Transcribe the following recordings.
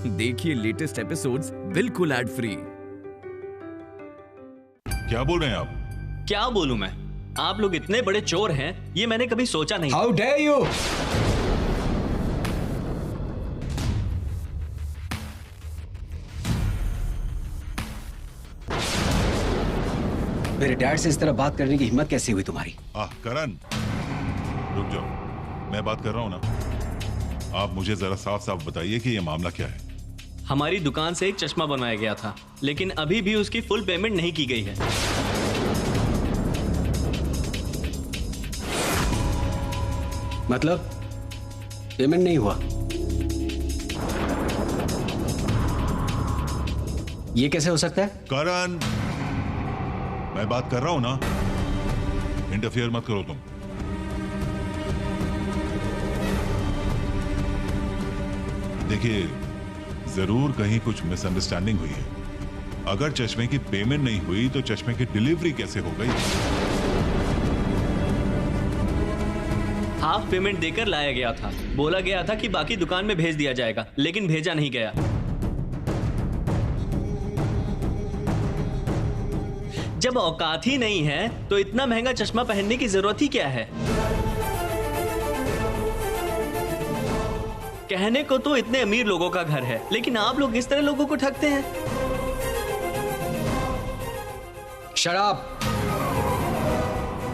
देखिए latest episodes बिल्कुल ad free. क्या बोल रहे हैं आप? क्या बोलूं मैं? आप लोग इतने बड़े चोर हैं, ये मैंने कभी सोचा नहीं। How dare you! मेरे डैड से इस तरह बात करने की हिम्मत कैसे हुई तुम्हारी? करण, रुक जाओ, मैं बात कर रहा हूं ना। आप मुझे जरा साफ साफ बताइए कि ये मामला क्या है। हमारी दुकान से एक चश्मा बनवाया गया था, लेकिन अभी भी उसकी फुल पेमेंट नहीं की गई है। मतलब पेमेंट नहीं हुआ? ये कैसे हो सकता है? करण, मैं बात कर रहा हूं ना, इंटरफियर मत करो तुम। देखिए, जरूर कहीं कुछ मिसअंडरस्टैंडिंग हुई है। अगर चश्मे की पेमेंट नहीं हुई तो चश्मे की डिलीवरी कैसे हो गई? हाफ पेमेंट देकर लाया गया था। बोला गया था कि बाकी दुकान में भेज दिया जाएगा, लेकिन भेजा नहीं गया। जब औकात ही नहीं है तो इतना महंगा चश्मा पहनने की जरूरत ही क्या है? कहने को तो इतने अमीर लोगों का घर है, लेकिन आप लोग इस तरह लोगों को ठगते हैं। शराब,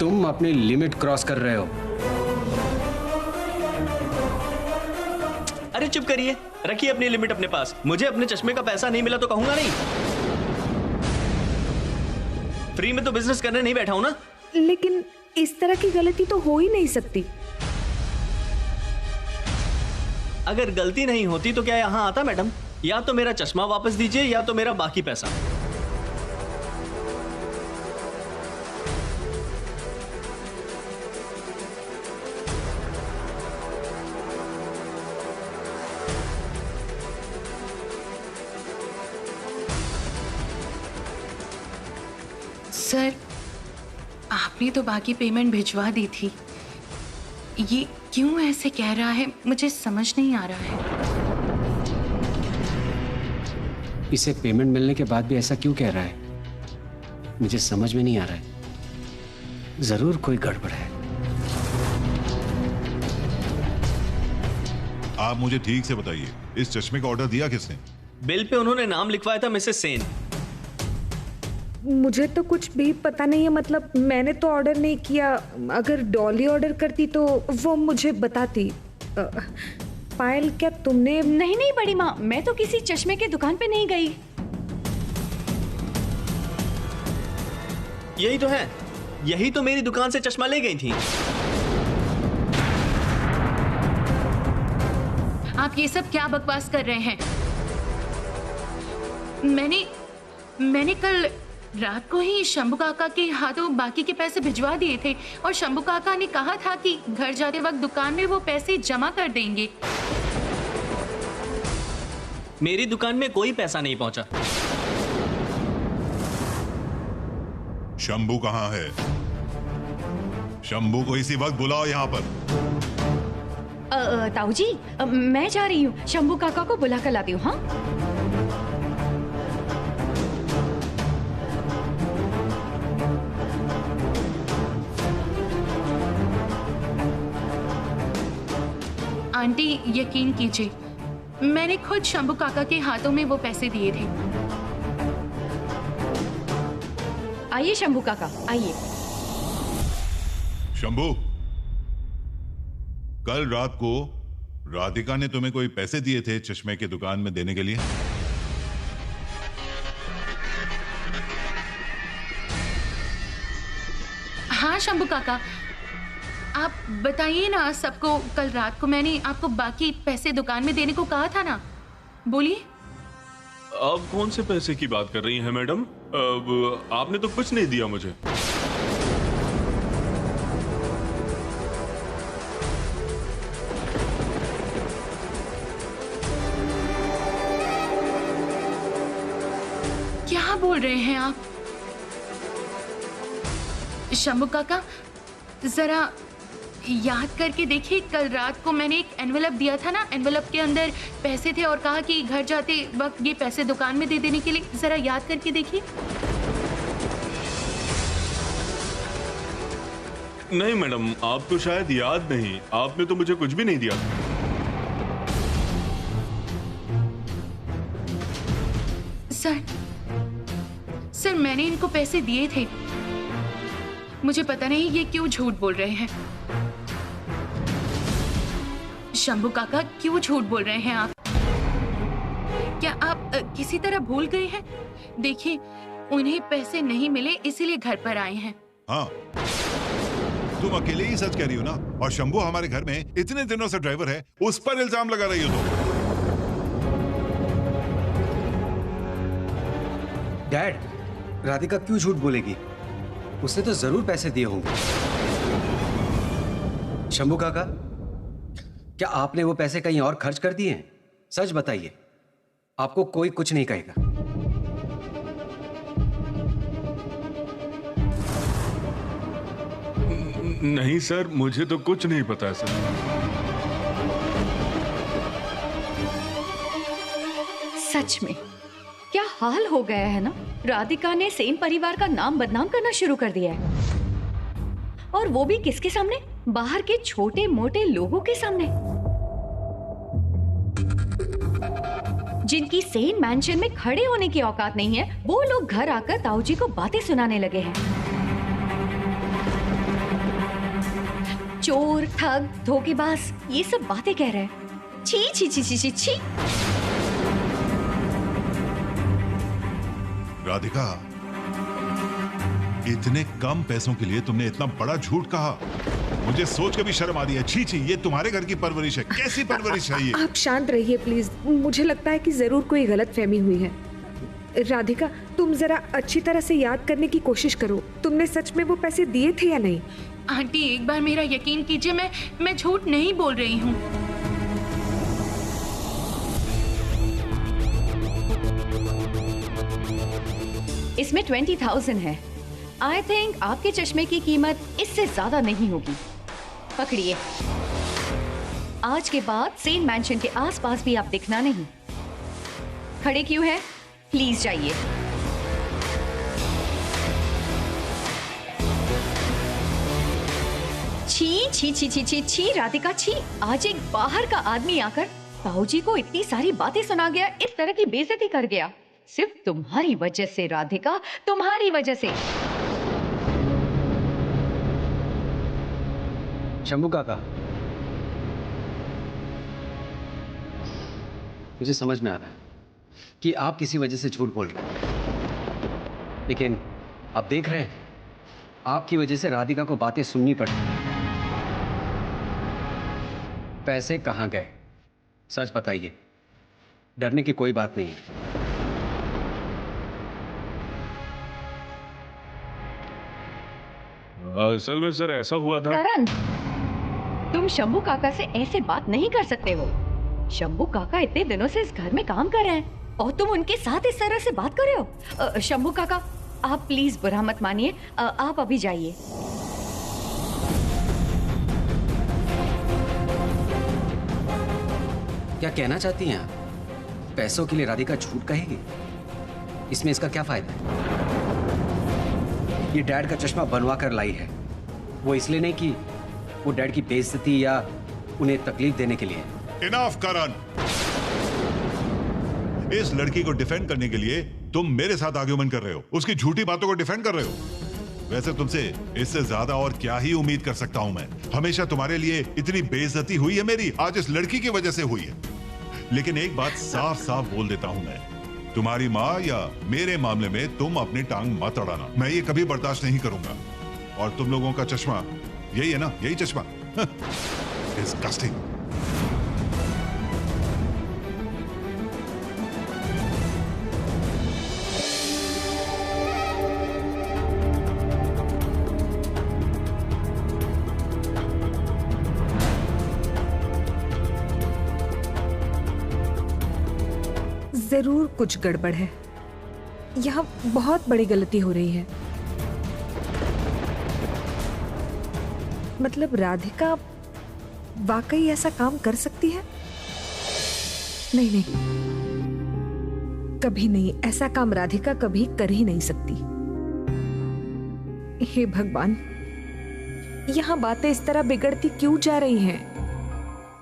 तुम अपनी लिमिट क्रॉस कर रहे हो। अरे चुप करिए, रखिए अपनी लिमिट अपने पास। मुझे अपने चश्मे का पैसा नहीं मिला तो कहूंगा नहीं। फ्री में तो बिजनेस करने नहीं बैठा हूं ना। लेकिन इस तरह की गलती तो हो ही नहीं सकती। अगर गलती नहीं होती तो क्या यहां आता मैडम? या तो मेरा चश्मा वापस दीजिए या तो मेरा बाकी पैसा। सर, आपने तो बाकी पेमेंट भिजवा दी थी। ये क्यों ऐसे कह रहा है, मुझे समझ नहीं आ रहा है। इसे पेमेंट मिलने के बाद भी ऐसा क्यों कह रहा है, मुझे समझ में नहीं आ रहा है। जरूर कोई गड़बड़ है। आप मुझे ठीक से बताइए, इस चश्मे का ऑर्डर दिया किसने? बिल पे उन्होंने नाम लिखवाया था मिसेस सेन। मुझे तो कुछ भी पता नहीं है। मतलब मैंने तो ऑर्डर नहीं किया। अगर डॉली ऑर्डर करती तो वो मुझे बताती। पायल, क्या तुमने? नहीं बड़ी माँ, मैं तो किसी चश्मे के दुकान पे नहीं गई। यही तो है, यही तो मेरी दुकान से चश्मा ले गई थी। आप ये सब क्या बकवास कर रहे हैं? मैंने कल रात को ही शंभू काका के हाथों बाकी के पैसे भिजवा दिए थे और शंभू काका ने कहा था कि घर जाते वक्त दुकान में वो पैसे जमा कर देंगे। मेरी दुकान में कोई पैसा नहीं पहुंचा। शंभू कहाँ है? शंभू को इसी वक्त बुलाओ यहाँ पर। ताऊ जी, मैं जा रही हूँ, शंभू काका को बुला कर लाती हूँ। हाँ, आंटी, यकीन कीजिए, मैंने खुद शंभू काका के हाथों में वो पैसे दिए थे। आइए शंभू काका, आइए। शंभू, कल रात को राधिका ने तुम्हें कोई पैसे दिए थे चश्मे की दुकान में देने के लिए? हाँ शंभू काका, आप बताइए ना सबको। कल रात को मैंने आपको बाकी पैसे दुकान में देने को कहा था ना, बोलिए। आप कौन से पैसे की बात कर रही हैं मैडम? आपने तो कुछ नहीं दिया मुझे। क्या बोल रहे हैं आप? शंभू काका, जरा याद करके देखिए, कल रात को मैंने एक एनवेलप दिया था ना, एनवेलप के अंदर पैसे थे और कहा कि घर जाते वक्त ये पैसे दुकान में दे देने के लिए। जरा याद करके देखिए। नहीं मैडम, आपको शायद याद नहीं, आपने तो मुझे कुछ भी नहीं दिया। सर मैंने इनको पैसे दिए थे। मुझे पता नहीं ये क्यों झूठ बोल रहे हैं। शंभू काका, क्यों झूठ बोल रहे हैं आप? क्या आप किसी तरह भूल गए हैं? देखिए, उन्हें पैसे नहीं मिले इसीलिए घर पर आए हैं। हाँ, तुम अकेले ही सच कह रही हो ना, और शंभू हमारे घर में इतने दिनों से ड्राइवर है, उस पर इल्जाम लगा रही हो तुम। डैड, राधिका क्यों झूठ बोलेगी? उसने तो जरूर पैसे दिए होंगे। शंभू काका, क्या आपने वो पैसे कहीं और खर्च कर दिए हैं? सच बताइए, आपको कोई कुछ नहीं कहेगा। नहीं सर, मुझे तो कुछ नहीं पता सर। सच में क्या हाल हो गया है ना। राधिका ने सेन परिवार का नाम बदनाम करना शुरू कर दिया है, और वो भी किसके सामने? बाहर के छोटे मोटे लोगों के सामने, जिनकी सेन मैंशन में खड़े होने की औकात नहीं है। वो लोग घर आकर ताऊ जी को बातें सुनाने लगे हैं। चोर, ठग, धोखेबाज, ये सब बातें कह रहे हैं। छी छी छी छी छी छी। राधिका, इतने कम पैसों के लिए तुमने इतना बड़ा झूठ कहा, मुझे सोच के भी शर्म आ रही है। छी छी, ये तुम्हारे घर की परवरिश है? कैसी परवरिश है ये? आप शांत रहिए प्लीज। मुझे लगता है कि जरूर कोई गलतफहमी हुई है। राधिका, तुम जरा अच्छी तरह से याद करने की कोशिश करो। तुमने सच में वो पैसे दिए थे या नहीं? आंटी, एक बार मेरा यकीन कीजिए, मैं झूठ नहीं बोल रही हूँ। इसमें 20,000 है। आई थिंक आपके चश्मे की कीमत इससे ज्यादा नहीं होगी। पकड़िए। आज के बाद सेन मैंशन के आसपास भी आप दिखना नहीं। खड़े क्यों हैं? प्लीज जाइए। छी छी छी छी छी छी। राधिका, छी। आज एक बाहर का आदमी आकर ताऊजी को इतनी सारी बातें सुना गया, इस तरह की बेइज्जती कर गया, सिर्फ तुम्हारी वजह से। राधिका, तुम्हारी वजह से। शंभू काका, मुझे समझ में आ रहा है कि आप किसी वजह से झूठ बोल रहे हैं, लेकिन आप देख रहे हैं आपकी वजह से राधिका को बातें सुननी पड़ी। पैसे कहाँ गए? सच बताइए। डरने की कोई बात नहीं है। असल में सर ऐसा हुआ था। करण, तुम शंभू काका से ऐसे बात नहीं कर सकते हो। शंभू काका इतने दिनों से इस घर में काम कर रहे हैं और तुम उनके साथ इस तरह से बात कर रहे हो। शंभू काका, आप प्लीज बुरा मत मानिए। आप अभी जाइए। क्या कहना चाहती हैं आप? पैसों के लिए राधिका झूठ कहेगी? इसमें इसका क्या फायदा है? ये डैड का चश्मा बनवा कर लाई है, वो इसलिए नहीं कि वो डैड की बेइज्जती या उन्हें तकलीफ देने के लिए। इनफ करण। इस लड़की को डिफेंड करने के लिए तुम मेरे साथ आर्ग्यूमेंट कर रहे हो, उसकी झूठी बातों को डिफेंड कर रहे हो। वैसे तुमसे इससे ज्यादा और क्या ही उम्मीद कर सकता हूं मैं। हमेशा तुम्हारे लिए इतनी बेइज्जती हुई है मेरी, आज इस लड़की की वजह से हुई है। लेकिन एक बात साफ साफ बोल देता हूं मैं, तुम्हारी माँ या मेरे मामले में तुम अपनी टांग मत अड़ाना। मैं ये कभी बर्दाश्त नहीं करूंगा। और तुम लोगों का चश्मा यही है ना, यही चश्मा। डिस्गस्टिंग। जरूर कुछ गड़बड़ है। यहाँ बहुत बड़ी गलती हो रही है। मतलब राधिका वाकई ऐसा काम कर सकती है? नहीं नहीं, कभी नहीं, ऐसा काम राधिका कभी कर ही नहीं सकती। हे भगवान, यहां बातें इस तरह बिगड़ती क्यों जा रही हैं?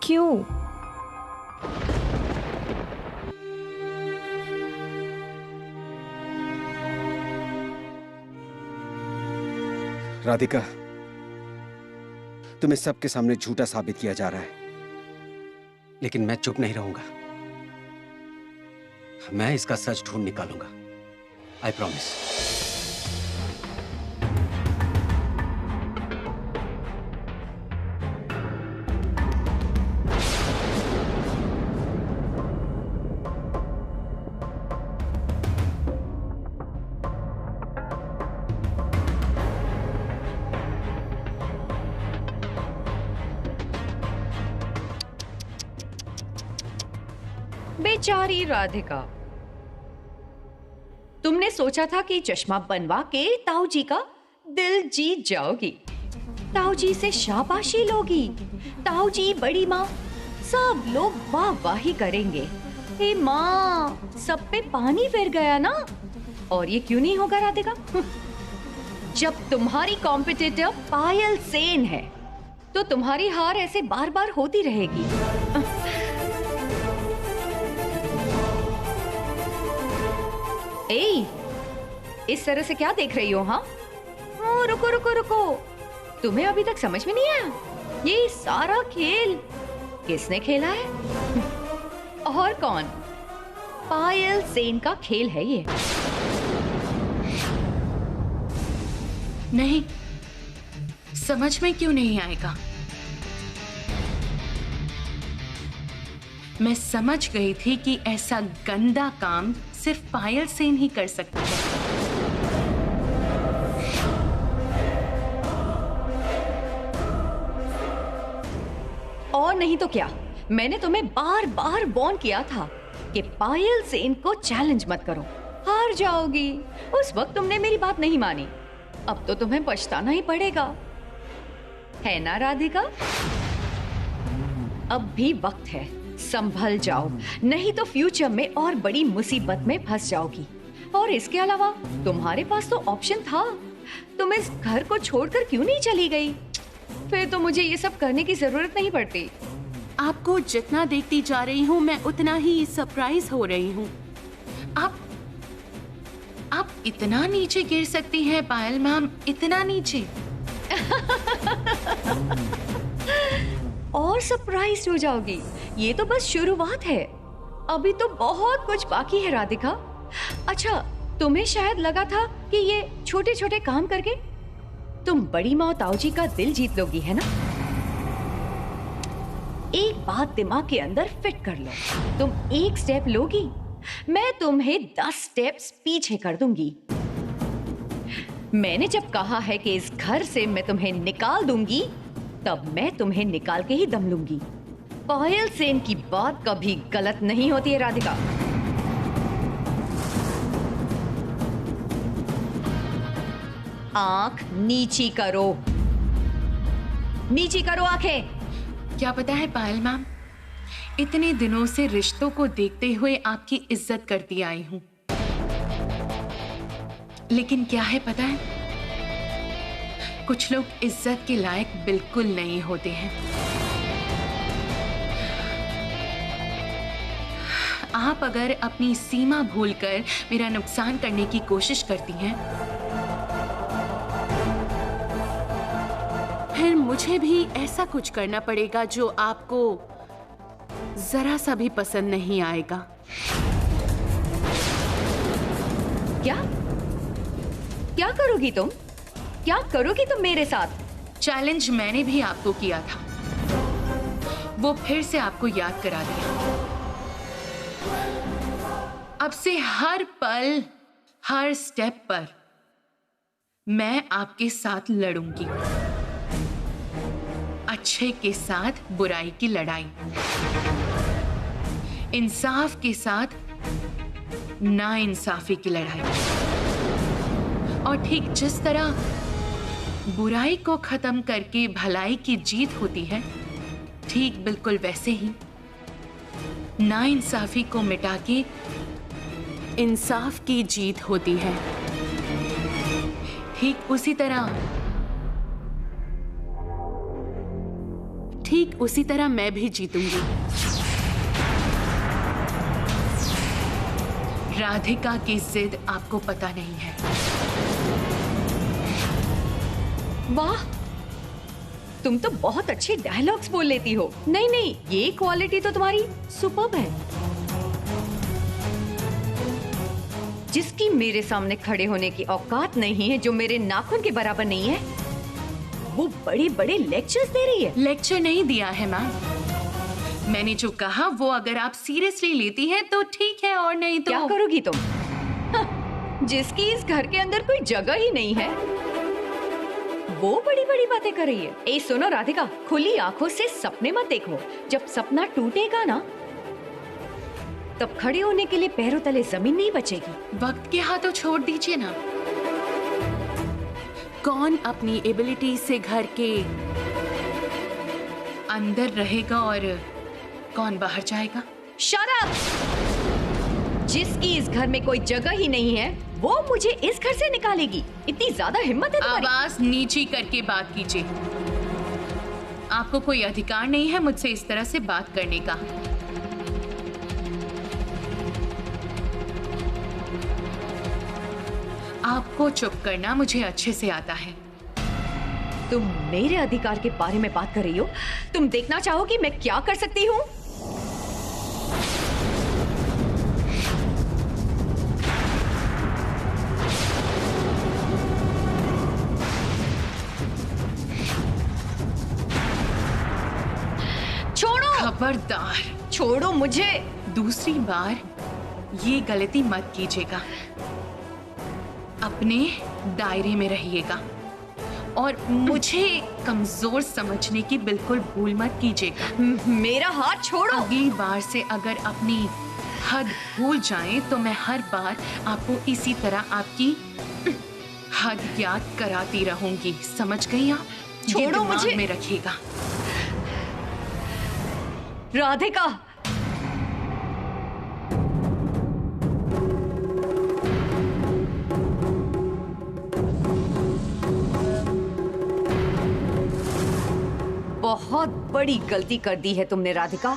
क्यों? राधिका, तुम्हें सबके सामने झूठा साबित किया जा रहा है, लेकिन मैं चुप नहीं रहूंगा। मैं इसका सच ढूंढ निकालूंगा। I promise. बेचारी राधिका, तुमने सोचा था कि चश्मा बनवा के ताऊ जी का दिल जीत जाओगी, ताऊ जी से शाबाशी लोगी, ताऊ जी, बड़ी माँ, सब लोग वाह वाही करेंगे। हे माँ, सब पे पानी फिर गया ना। और ये क्यों नहीं होगा राधिका? जब तुम्हारी कॉम्पिटिटर पायल सेन है तो तुम्हारी हार ऐसे बार बार होती रहेगी। ए, इस तरह से क्या देख रही हो? हाँ, रुको रुको रुको, तुम्हें अभी तक समझ में नहीं आया ये सारा खेल किसने खेला है? और कौन? पायल सेन का खेल है ये। नहीं, समझ में क्यों नहीं आएगा? मैं समझ गई थी कि ऐसा गंदा काम सिर्फ पायल सेन ही कर सकती है। और नहीं तो क्या, मैंने तुम्हें बार बार वार्न किया था कि पायल सेन को चैलेंज मत करो, हार जाओगी। उस वक्त तुमने मेरी बात नहीं मानी, अब तो तुम्हें पछताना ही पड़ेगा, है ना राधिका? अब भी वक्त है, संभल जाओ, नहीं तो फ्यूचर में और बड़ी मुसीबत में फंस जाओगी। और इसके अलावा तुम्हारे पास तो ऑप्शन था, तुम इस घर को छोड़कर क्यों नहीं चली गई? फिर तो मुझे ये सब करने की जरूरत नहीं पड़ती। आपको जितना देखती जा रही हूँ मैं उतना ही सरप्राइज हो रही हूँ। आप इतना नीचे गिर सकती हैं पायल मैम, इतना नीचे। और सरप्राइज हो जाओगी, ये तो बस शुरुआत है, अभी तो बहुत कुछ बाकी है राधिका। अच्छा, तुम्हें शायद लगा था कि ये छोटे छोटे काम करके तुम बड़ी माँ ताऊ जी का दिल जीत लोगी, है ना? एक बात दिमाग के अंदर फिट कर लो, तुम एक स्टेप लोगी, मैं तुम्हें 10 स्टेप्स पीछे कर दूंगी। मैंने जब कहा है कि इस घर से मैं तुम्हें निकाल दूंगी, तब मैं तुम्हें निकाल के ही दम लूंगी। पायल सेन की बात कभी गलत नहीं होती है राधिका। आंख नीची करो, नीची करो आंखें। क्या पता है पायल मैम, इतने दिनों से रिश्तों को देखते हुए आपकी इज्जत करती आई हूं, लेकिन क्या है पता है, कुछ लोग इज्जत के लायक बिल्कुल नहीं होते हैं। आप अगर अपनी सीमा भूलकर मेरा नुकसान करने की कोशिश करती हैं, फिर मुझे भी ऐसा कुछ करना पड़ेगा जो आपको जरा सा भी पसंद नहीं आएगा। क्या क्या करोगी तुम? क्या करोगी तुम मेरे साथ? चैलेंज मैंने भी आपको किया था, वो फिर से आपको याद करा दिया। अब से हर पल, हर स्टेप पर मैं आपके साथ लड़ूंगी, अच्छे के साथ बुराई की लड़ाई, इंसाफ के साथ नाइंसाफी की लड़ाई। और ठीक जिस तरह बुराई को खत्म करके भलाई की जीत होती है, ठीक बिल्कुल वैसे ही नाइंसाफी को मिटा के इंसाफ की जीत होती है। ठीक उसी तरह मैं भी जीतूंगी। राधिका की जिद आपको पता नहीं है। वाह, तुम तो बहुत अच्छे डायलॉग्स बोल लेती हो। नहीं, ये क्वालिटी तो तुम्हारी सुपर्ब है। जिसकी मेरे सामने खड़े होने की औकात नहीं है, जो मेरे नाखून के बराबर नहीं है, वो बड़े बड़े लेक्चर्स दे रही है। लेक्चर नहीं दिया है मैम, मैंने जो कहा वो अगर आप सीरियसली लेती हैं तो ठीक है, और नहीं तो क्या करोगी तुम? जिसकी इस घर के अंदर कोई जगह ही नहीं है, वो बड़ी बड़ी बातें कर रही है। ए सुनो राधिका, खुली आंखों से सपने मत देखो। जब सपना टूटेगा ना, तब खड़े होने के लिए पैरों तले जमीन नहीं बचेगी। वक्त के हाथों छोड़ दीजिए ना। कौन अपनी एबिलिटी से घर के अंदर रहेगा और कौन बाहर जाएगा? Shut up! जिसकी इस घर में कोई जगह ही नहीं है, वो मुझे इस घर से निकालेगी। इतनी ज्यादा हिम्मत है तुम्हारी? आवाज नीची करके बात कीजिए। आपको कोई अधिकार नहीं है मुझसे इस तरह से बात करने का। आपको चुप करना मुझे अच्छे से आता है। तुम मेरे अधिकार के बारे में बात कर रही हो? तुम देखना चाहोगी मैं क्या कर सकती हूँ? छोड़ो! खबरदार! छोड़ो मुझे! दूसरी बार ये गलती मत कीजिएगा। अपने दायरे में रहिएगा और मुझे कमजोर समझने की बिल्कुल भूल मत कीजिएगा। मेरा हाथ छोड़ो! अगली बार से अगर अपनी हद भूल जाएं तो मैं हर बार आपको इसी तरह आपकी हद याद कराती रहूंगी। समझ गई आप? ये छोड़ो दिमाग मुझे! में रखिएगा। राधिका! बहुत बड़ी गलती कर दी है तुमने राधिका।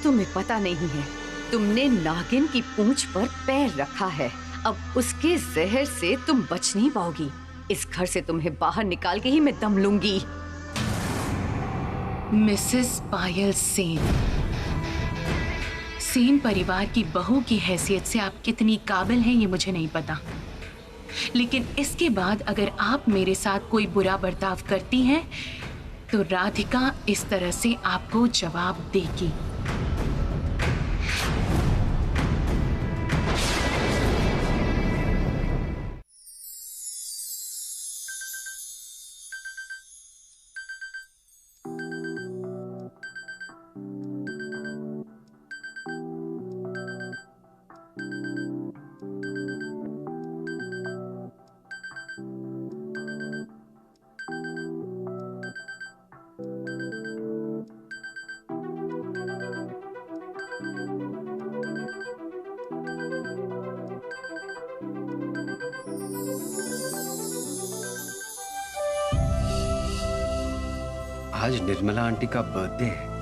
तुम्हें पता नहीं है, तुमने नागिन की पूंछ पर पैर रखा है। अब उसके जहर से तुम बच नहीं पाओगी। इस घर से तुम्हें बाहर निकाल के ही मैं दम लूंगी। मिसेस पायल सेन, सेन परिवार की बहू की हैसियत से आप कितनी काबिल हैं ये मुझे नहीं पता, लेकिन इसके बाद अगर आप मेरे साथ कोई बुरा बर्ताव करती हैं तो राधिका इस तरह से आपको जवाब देगी। आज निर्मला आंटी का बर्थडे है।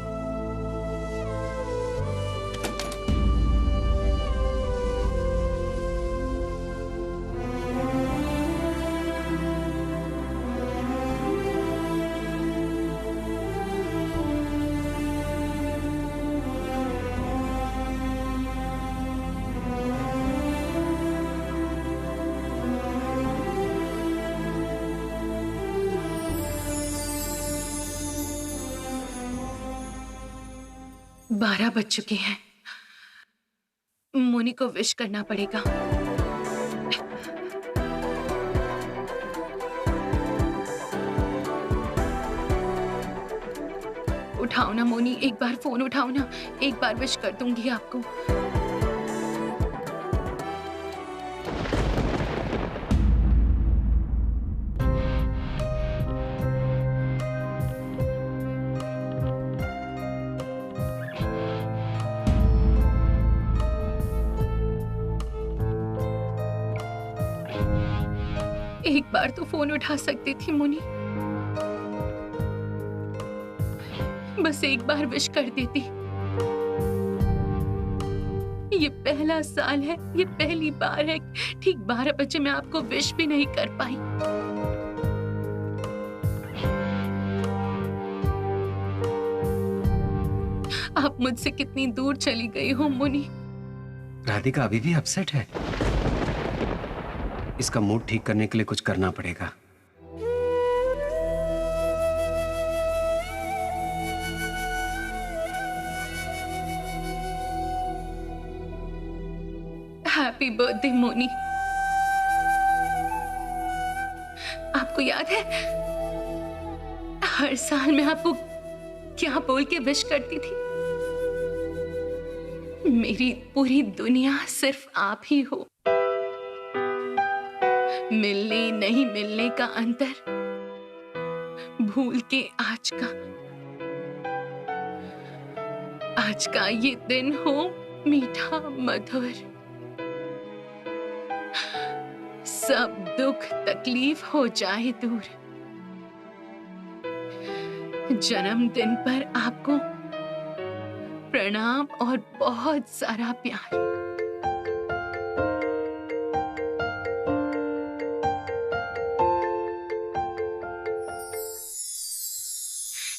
बारह बज चुके हैं। मोनी को विश करना पड़ेगा। उठाओ ना मोनी, एक बार फोन उठाओ ना, एक बार विश कर दूंगी आपको। एक बार तो फोन उठा सकती थी मुनी, बस एक बार विश कर देती। ये पहला साल है, ये पहली बार है ठीक 12 बजे मैं आपको विश भी नहीं कर पाई। आप मुझसे कितनी दूर चली गई हो मुनी। राधिका अभी भी अपसेट है। इसका मूड ठीक करने के लिए कुछ करना पड़ेगा। Happy birthday Moni. आपको याद है हर साल मैं आपको क्या बोल के विश करती थी? मेरी पूरी दुनिया सिर्फ आप ही हो। मिलने नहीं मिलने का अंतर भूल के आज का ये दिन हो मीठा मधुर। सब दुख तकलीफ हो जाए दूर। जन्मदिन पर आपको प्रणाम और बहुत सारा प्यार।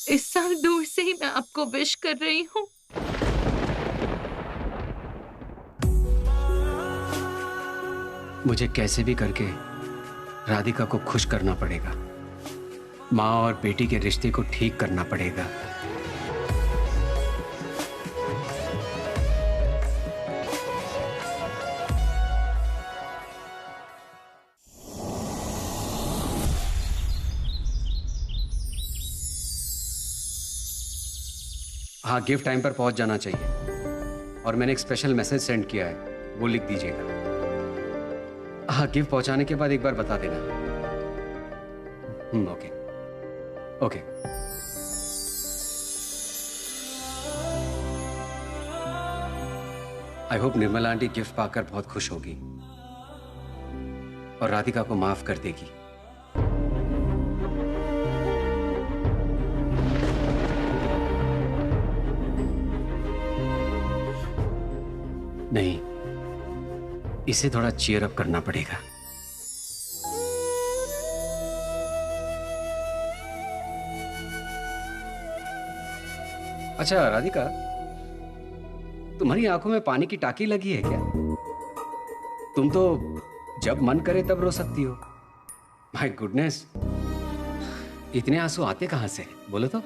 इस साल दूर से ही मैं आपको विश कर रही हूँ। मुझे कैसे भी करके राधिका को खुश करना पड़ेगा। माँ और बेटी के रिश्ते को ठीक करना पड़ेगा। हाँ, गिफ्ट टाइम पर पहुंच जाना चाहिए। और मैंने एक स्पेशल मैसेज सेंड किया है, वो लिख दीजिएगा। हाँ, गिफ्ट पहुंचाने के बाद एक बार बता देना। Okay okay. I hope Nirmala aunty gift पाकर बहुत खुश होगी और राधिका को माफ कर देगी। नहीं, इसे थोड़ा चीयर अप करना पड़ेगा। अच्छा राधिका, तुम्हारी आंखों में पानी की टाकी लगी है क्या? तुम तो जब मन करे तब रो सकती हो। माय गुडनेस, इतने आंसू आते कहां से, बोलो तो।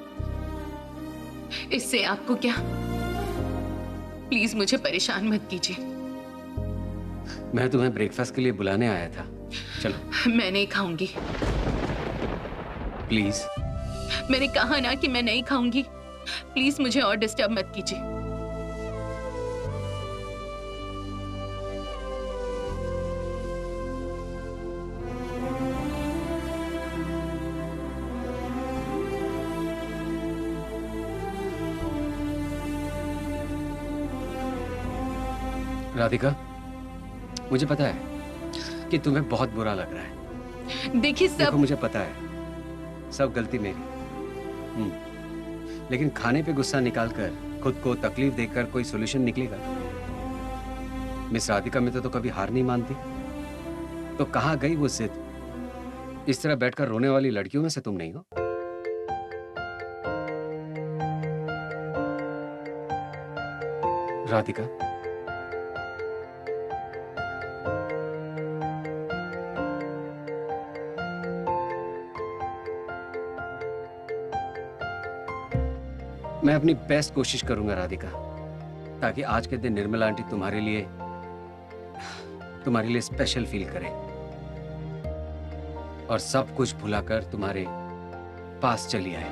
इससे आपको क्या? प्लीज मुझे परेशान मत कीजिए। मैं तुम्हें ब्रेकफास्ट के लिए बुलाने आया था। चलो। मैं नहीं खाऊंगी। प्लीज। मैंने कहा ना कि मैं नहीं खाऊंगी। प्लीज मुझे और डिस्टर्ब मत कीजिए। राधिका, मुझे पता है कि तुम्हें बहुत बुरा लग रहा है। देखो, मुझे पता है सब गलती मेरी। लेकिन खाने पे गुस्सा निकालकर खुद को तकलीफ देकर कोई सॉल्यूशन निकलेगा? मिस राधिका मित्तल तो कभी हार नहीं मानती। तो कहाँ गई वो जिद? इस तरह बैठकर रोने वाली लड़कियों में से तुम नहीं हो। राधिका, मैं अपनी बेस्ट कोशिश करूंगा राधिका, ताकि आज के दिन निर्मला आंटी तुम्हारे लिए स्पेशल फील करे और सब कुछ भुलाकर तुम्हारे पास चली आए।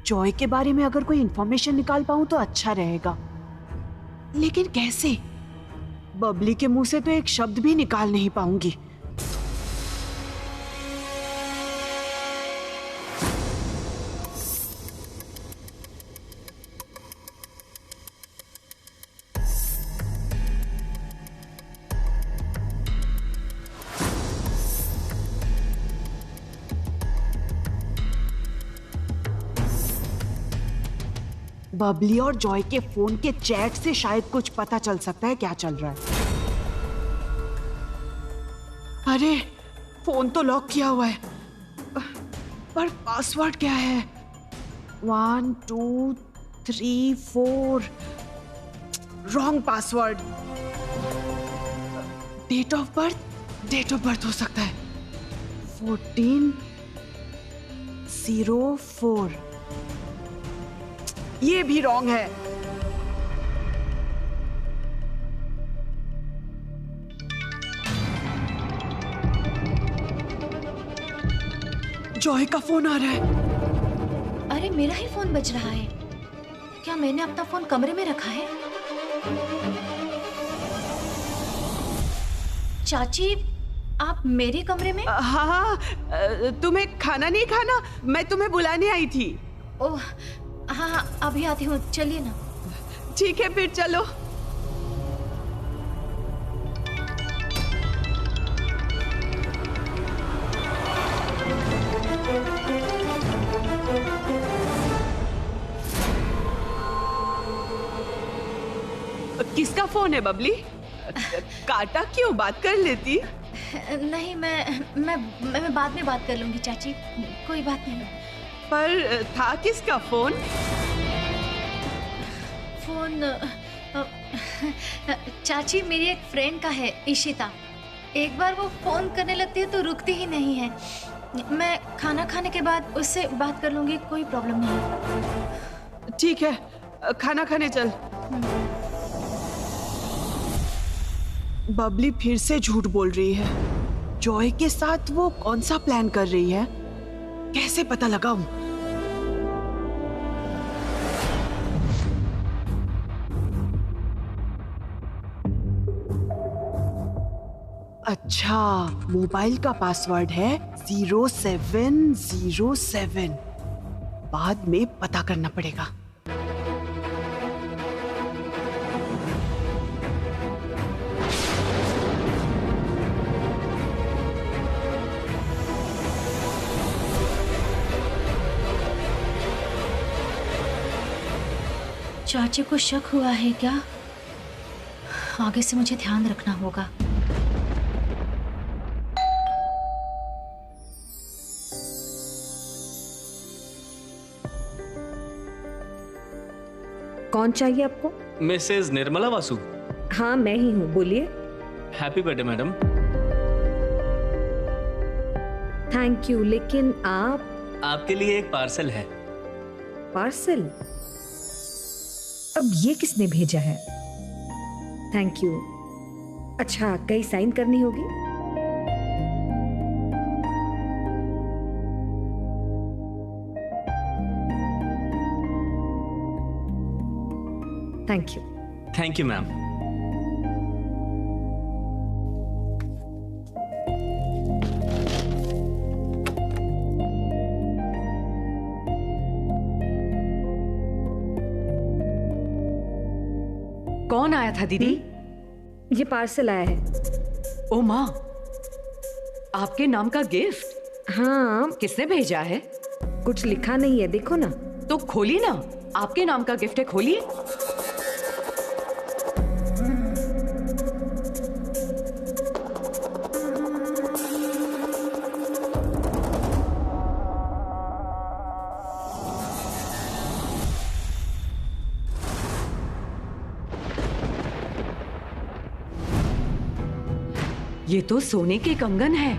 जॉय के बारे में अगर कोई इंफॉर्मेशन निकाल पाऊं तो अच्छा रहेगा, लेकिन कैसे? बबली के मुंह से तो एक शब्द भी निकाल नहीं पाऊंगी। बबली और जॉय के फोन के चैट से शायद कुछ पता चल सकता है क्या चल रहा है। अरे फोन तो लॉक किया हुआ है, पर पासवर्ड क्या है? 1 2 3 4 wrong password. Date of birth हो सकता है 1404। ये भी रॉन्ग है। जॉय का फोन आ रहा है। अरे मेरा ही फोन बज रहा है। क्या मैंने अपना फोन कमरे में रखा है? चाची, आप मेरे कमरे में? हाँ, तुम्हें खाना नहीं खाना? मैं तुम्हें बुलाने आई थी। ओह हाँ, अभी आती हूँ, चलिए ना। ठीक है, फिर चलो। किसका फोन है बबली? काटा क्यों? बात कर लेती। नहीं, मैं बाद में बात कर लूंगी चाची, कोई बात नहीं। पर था किसका फोन? फोन चाची मेरी एक फ्रेंड का है, इशिता। एक बार वो फोन करने लगती है तो रुकती ही नहीं है। मैं खाना खाने के बाद उससे बात कर लूंगी, कोई प्रॉब्लम नहीं। ठीक है, खाना खाने चल। बबली फिर से झूठ बोल रही है। जॉय के साथ वो कौन सा प्लान कर रही है? कैसे पता लगाऊं? अच्छा, मोबाइल का पासवर्ड है 0707। बाद में पता करना पड़ेगा। चाची को शक हुआ है क्या? आगे से मुझे ध्यान रखना होगा। कौन चाहिए आपको? मिसेज निर्मला वासु। हाँ, मैं ही हूँ, बोलिए। Happy birthday madam. Thank you, लेकिन आप? आपके लिए एक पार्सल है। पार्सल? अब ये किसने भेजा है? Thank you. अच्छा, कहीं साइन करनी होगी? Thank you. Thank you ma'am. कौन आया था दीदी? ये पार्सल आया है। ओ माँ, आपके नाम का गिफ्ट? हाँ। किसने भेजा है? कुछ लिखा नहीं है, देखो ना। तो खोलिए ना, आपके नाम का गिफ्ट है, खोलिए। ये तो सोने के कंगन है।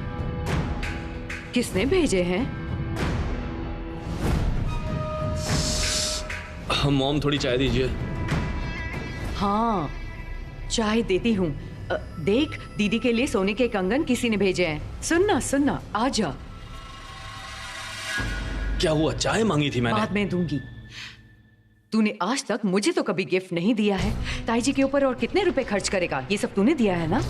किसने भेजे हैं? मॉम, थोड़ी चाय दीजिए। हाँ, चाय देती हूँ। देख, दीदी के लिए सोने के कंगन किसी ने भेजे हैं। सुनना सुनना, आ जा। क्या हुआ? चाय मांगी थी मैंने। बाद में दूंगी। तूने आज तक मुझे तो कभी गिफ्ट नहीं दिया है। ताई जी के ऊपर और कितने रुपए खर्च करेगा? ये सब तूने दिया है ना?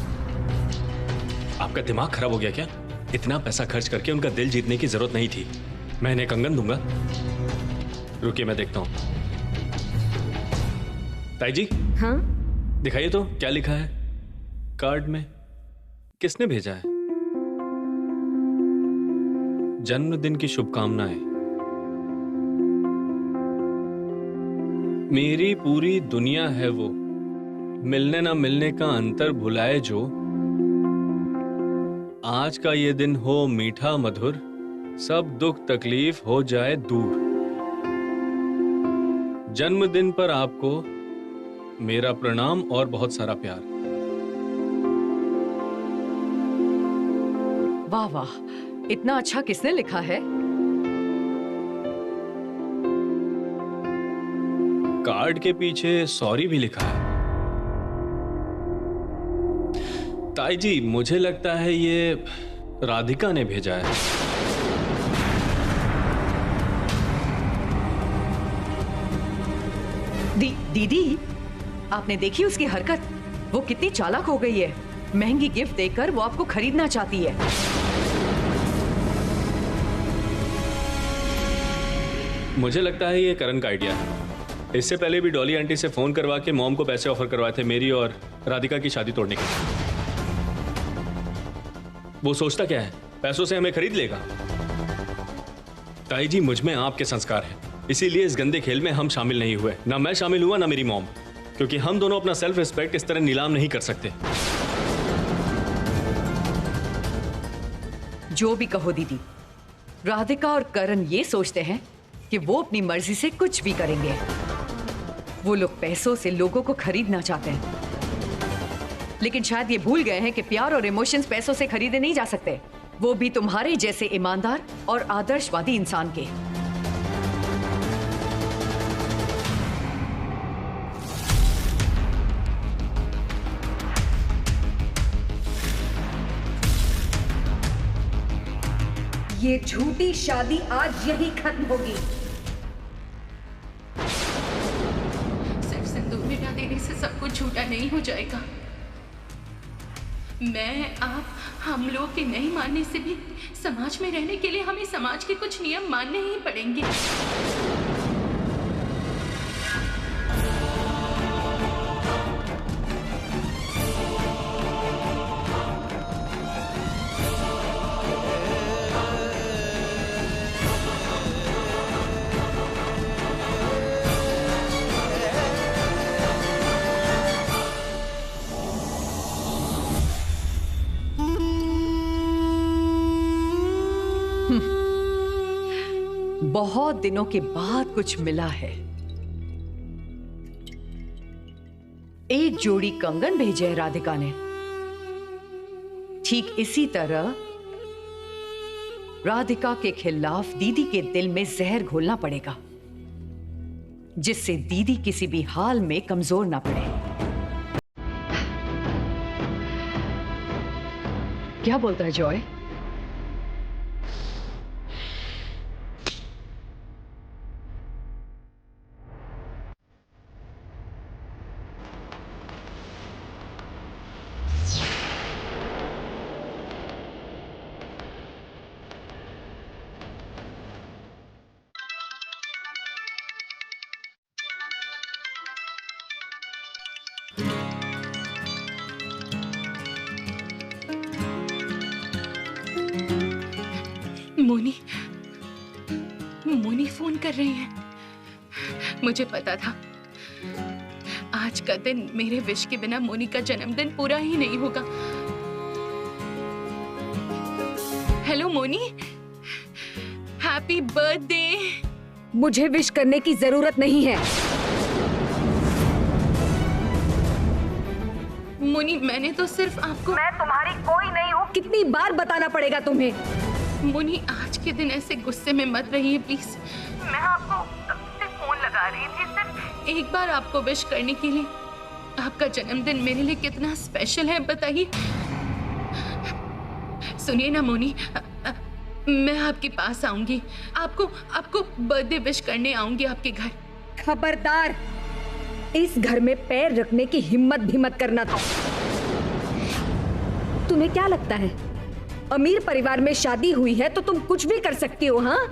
आपका दिमाग खराब हो गया क्या? इतना पैसा खर्च करके उनका दिल जीतने की जरूरत नहीं थी। मैं इन्हें कंगन दूंगा। रुकिए, मैं देखता हूं। ताई जी। हाँ? दिखाइए तो क्या लिखा है कार्ड में। किसने भेजा है? जन्मदिन की शुभकामनाएं। मेरी पूरी दुनिया है वो, मिलने ना मिलने का अंतर भुलाए जो। आज का ये दिन हो मीठा मधुर, सब दुख तकलीफ हो जाए दूर। जन्मदिन पर आपको मेरा प्रणाम और बहुत सारा प्यार। वाह वाह, इतना अच्छा किसने लिखा है? कार्ड के पीछे सॉरी भी लिखा है। ताई जी, मुझे लगता है ये राधिका ने भेजा है। दीदी, आपने देखी उसकी हरकत? वो कितनी चालाक हो गई है। महंगी गिफ्ट देकर वो आपको खरीदना चाहती है। मुझे लगता है ये करण का आइडिया है। इससे पहले भी डॉली आंटी से फोन करवा के मॉम को पैसे ऑफर करवाए थे मेरी और राधिका की शादी तोड़ने के लिए। वो सोचता क्या है, पैसों से हमें खरीद लेगा। ताई जी, मुझ में आपके संस्कार हैं, इसीलिए इस गंदे खेल में हम शामिल नहीं हुए। ना मैं शामिल हुआ, ना मेरी मॉम, क्योंकि हम दोनों अपना सेल्फ रिस्पेक्ट इस तरह नीलाम नहीं कर सकते। जो भी कहो दीदी, राधिका और करण ये सोचते हैं कि वो अपनी मर्जी से कुछ भी करेंगे। वो लोग पैसों से लोगों को खरीदना चाहते हैं, लेकिन शायद ये भूल गए हैं कि प्यार और इमोशंस पैसों से खरीदे नहीं जा सकते, वो भी तुम्हारे जैसे ईमानदार और आदर्शवादी इंसान के। ये झूठी शादी आज यही खत्म होगी। सिर्फ सिंदूर मिटा देने से सब कुछ झूठा नहीं हो जाएगा। मैं, आप, हम लोग के नहीं मानने से भी समाज में रहने के लिए हमें समाज के कुछ नियम मानने ही पड़ेंगे। बहुत दिनों के बाद कुछ मिला है। एक जोड़ी कंगन भेजे है राधिका ने। ठीक इसी तरह राधिका के खिलाफ दीदी के दिल में जहर घोलना पड़ेगा, जिससे दीदी किसी भी हाल में कमजोर ना पड़े। क्या बोलता है जॉय? मोनी फोन कर रही है। मुझे पता था आज का दिन मेरे विश के बिना मोनी का जन्मदिन पूरा ही नहीं होगा। Hello Moni, happy birthday. मुझे विश करने की जरूरत नहीं है। मोनी, मैंने तो सिर्फ आपको। मैं तुम्हारी कोई नहीं हूँ, कितनी बार बताना पड़ेगा तुम्हें? मोनी, आज के दिन ऐसे गुस्से में मत रहिए प्लीज। मैं आपको फोन लगा रही थी सिर्फ एक बार आपको विश करने के लिए। आपका जन्मदिन मेरे लिए कितना स्पेशल है बताइए। सुनिए ना मोनी, मैं आपके पास आऊंगी, आपको बर्थडे विश करने आऊंगी आपके घर। खबरदार, इस घर में पैर रखने की हिम्मत भी मत करना था। तुम्हें क्या लगता है अमीर परिवार में शादी हुई है तो तुम कुछ भी कर सकती हो? हाँ,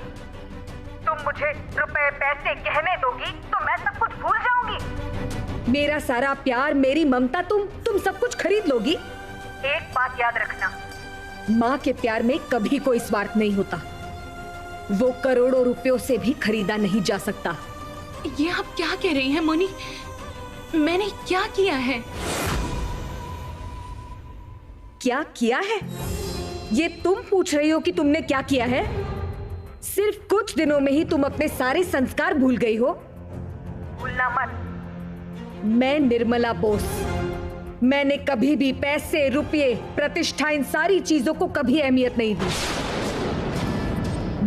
तुम मुझे रुपए पैसे गहने दोगी तो मैं सब कुछ भूल जाऊंगी। मेरा सारा प्यार, मेरी ममता तुम सब कुछ खरीद लोगी। एक बात याद रखना, माँ के प्यार में कभी कोई स्वार्थ नहीं होता। वो करोड़ों रुपयों से भी खरीदा नहीं जा सकता। ये आप क्या कह रही हैं मोनी? मैंने क्या किया है? क्या किया है? ये तुम पूछ रही हो कि तुमने क्या किया है? सिर्फ कुछ दिनों में ही तुम अपने सारे संस्कार भूल गई हो। भूलना मत। मैं निर्मला बोस, मैंने कभी भी पैसे, रुपये, प्रतिष्ठा, इन सारी चीजों को कभी अहमियत नहीं दी।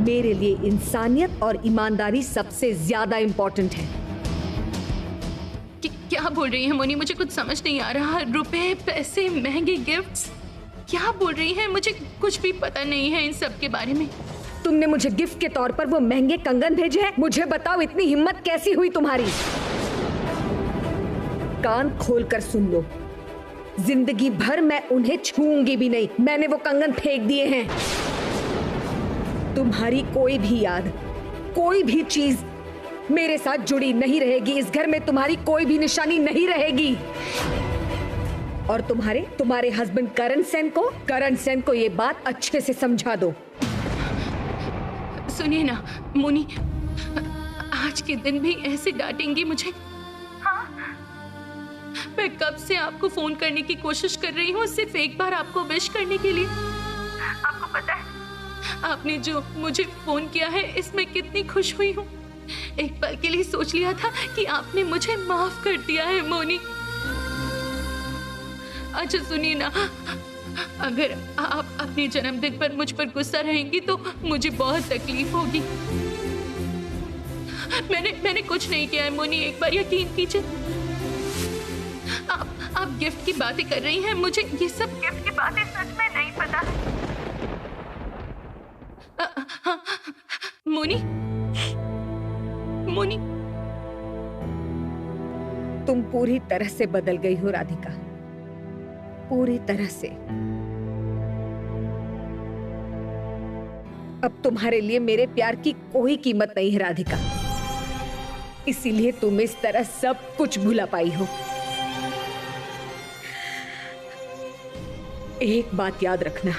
मेरे लिए इंसानियत और ईमानदारी सबसे ज्यादा इंपॉर्टेंट है। क्या बोल रही हैं मोनी? मुझे कुछ समझ नहीं आ रहा। रुपए, पैसे, महंगे गिफ्ट्स, क्या बोल रही हैं? मुझे कुछ भी पता नहीं है इन सब के बारे में। तुमने मुझे गिफ्ट के तौर पर वो महंगे कंगन भेजे हैं? मुझे बताओ, इतनी हिम्मत कैसी हुई तुम्हारी? कान खोलकर सुन लो, जिंदगी भर मैं उन्हें छूऊंगी भी नहीं। मैंने वो कंगन फेंक दिए हैं। तुम्हारी कोई भी याद, कोई भी चीज मेरे साथ जुड़ी नहीं रहेगी। इस घर में तुम्हारी कोई भी निशानी नहीं रहेगी। और तुम्हारे हस्बैंड करण सेन को ये बात अच्छे से समझा दो। सुनिए ना मोनी, आज के दिन भी ऐसे डांटेंगी मुझे? हाँ? मैं कब से आपको फोन करने की कोशिश कर रही हूँ, सिर्फ एक बार आपको विश करने के लिए। आपको पता है आपने जो मुझे फोन किया है, इसमें कितनी खुश हुई हूँ। एक पल के लिए सोच लिया था कि आपने मुझे माफ कर दिया है मोनी। अच्छा सुनिए ना, अगर आप अपने जन्मदिन पर मुझ पर गुस्सा रहेंगी तो मुझे बहुत तकलीफ होगी। मैंने कुछ नहीं किया है मोनी, एक बार यकीन कीजिए। आप गिफ्ट की बातें कर रही हैं, मुझे ये सब गिफ्ट की बातें सच में नहीं पता। हाँ, मोनी, तुम पूरी तरह से बदल गई हो राधिका, पूरी तरह से। अब तुम्हारे लिए मेरे प्यार की कोई कीमत नहीं है राधिका, इसीलिए तुम इस तरह सब कुछ भुला पाई हो। एक बात याद रखना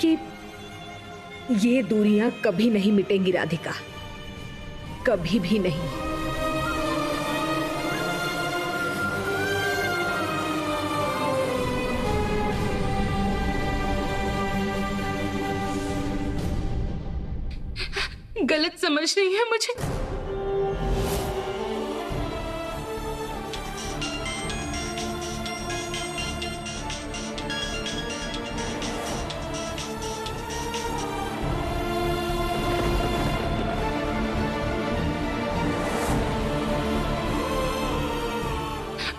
कि ये दूरियां कभी नहीं मिटेंगी राधिका, कभी भी नहीं। गलत समझ रही है मुझे?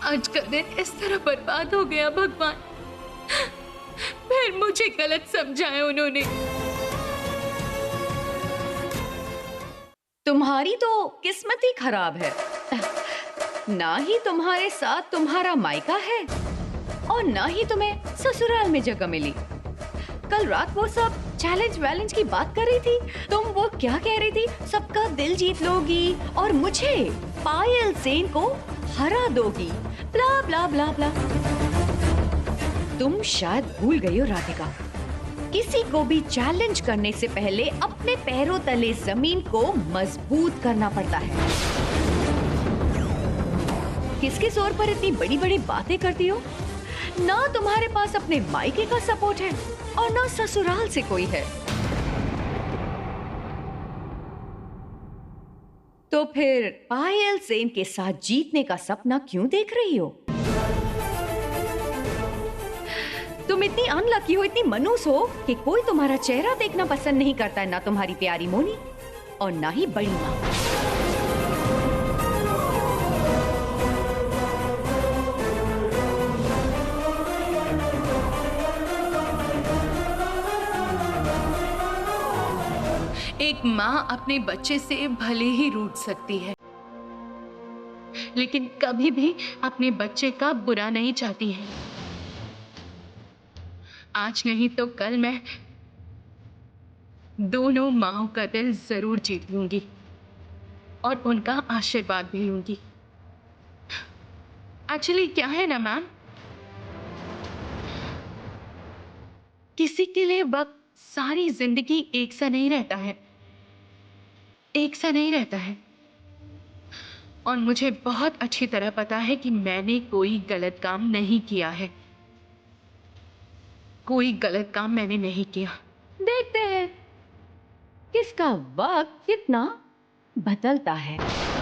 आज का दिन इस तरह बर्बाद हो गया। भगवान, फिर मुझे गलत समझा है उन्होंने। तुम्हारी तो किस्मत ही खराब है। ना ही तुम्हारे साथ तुम्हारा मायका है और ना ही तुम्हें ससुराल में जगह मिली। कल रात वो सब चैलेंज की बात कर रही थी, तुम वो क्या कह रही थी, सबका दिल जीत लोगी और मुझे, पायल सेन को हरा दोगी, ब्ला ब्ला ब्ला ब्ला। तुम शायद भूल गई हो राधिका, किसी को भी चैलेंज करने से पहले अपने पैरों तले जमीन को मजबूत करना पड़ता है। किसके जोर पर इतनी बड़ी बड़ी बातें करती हो? ना तुम्हारे पास अपने मायके का सपोर्ट है और ना ससुराल से कोई है, तो फिर पायल सेन के साथ जीतने का सपना क्यों देख रही हो? तुम इतनी अनलकी हो, इतनी मनूस हो कि कोई तुम्हारा चेहरा देखना पसंद नहीं करता है, ना तुम्हारी प्यारी मोनी और ना ही बड़ी माँ। एक माँ अपने बच्चे से भले ही रूठ सकती है, लेकिन कभी भी अपने बच्चे का बुरा नहीं चाहती है। आज नहीं तो कल मैं दोनों माँओं का दिल जरूर जीत लूंगी और उनका आशीर्वाद भी लूंगी। एक्चुअली क्या है ना मैम, किसी के लिए वक्त सारी जिंदगी एक सा नहीं रहता है, एक सा नहीं रहता है। और मुझे बहुत अच्छी तरह पता है कि मैंने कोई गलत काम नहीं किया है। कोई गलत काम मैंने नहीं किया। देखते हैं किसका वक्त कितना बदलता है।